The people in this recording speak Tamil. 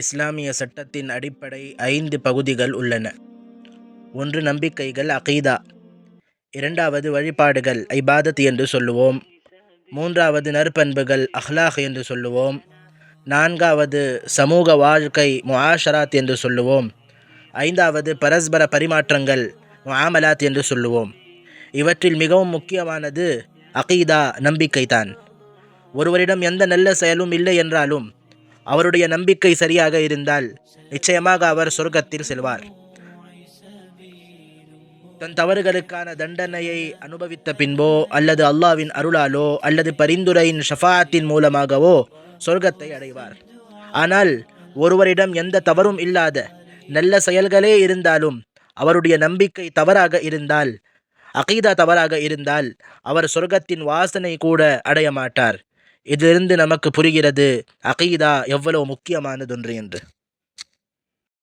இஸ்லாமிய சட்டத்தின் அடிப்படை 5 பகுதிகள் உள்ளன. 1. நம்பிக்கைகள் அகீதா. 2. வழிபாடுகள் இபாதத் என்று சொல்லுவோம். 3. நற்பண்புகள் அஹ்லாக் என்று சொல்லுவோம். 4. சமூக வாழ்க்கை முஆஷராத் என்று சொல்லுவோம். 5. பரஸ்பர பரிமாற்றங்கள் முஆமலாத் என்று சொல்லுவோம். இவற்றில் மிகவும் முக்கியமானது அகீதா, நம்பிக்கைதான். ஒருவரிடம் எந்த நல்ல செயலும் இல்லை என்றாலும் அவருடைய நம்பிக்கை சரியாக இருந்தால் நிச்சயமாக அவர் சொர்க்கத்தில் செல்வார். தன் தவறுகளுக்கான தண்டனையை அனுபவித்த பின்போ அல்லது அல்லாஹ்வின் அருளாலோ அல்லது பரிந்துரையின் ஷஃபாஅத்தின் மூலமாகவோ சொர்க்கத்தை அடைவார். ஆனால் ஒருவரிடம் எந்த தவறும் இல்லாத நல்ல செயல்களே இருந்தாலும் அவருடைய நம்பிக்கை தவறாக இருந்தால், அகீதா தவறாக இருந்தால் அவர் சொர்க்கத்தின் வாசனை கூட அடைய மாட்டார். இதிலிருந்து நமக்கு புரிகிறது அகீதா எவ்வளவு முக்கியமானதொன்று என்று.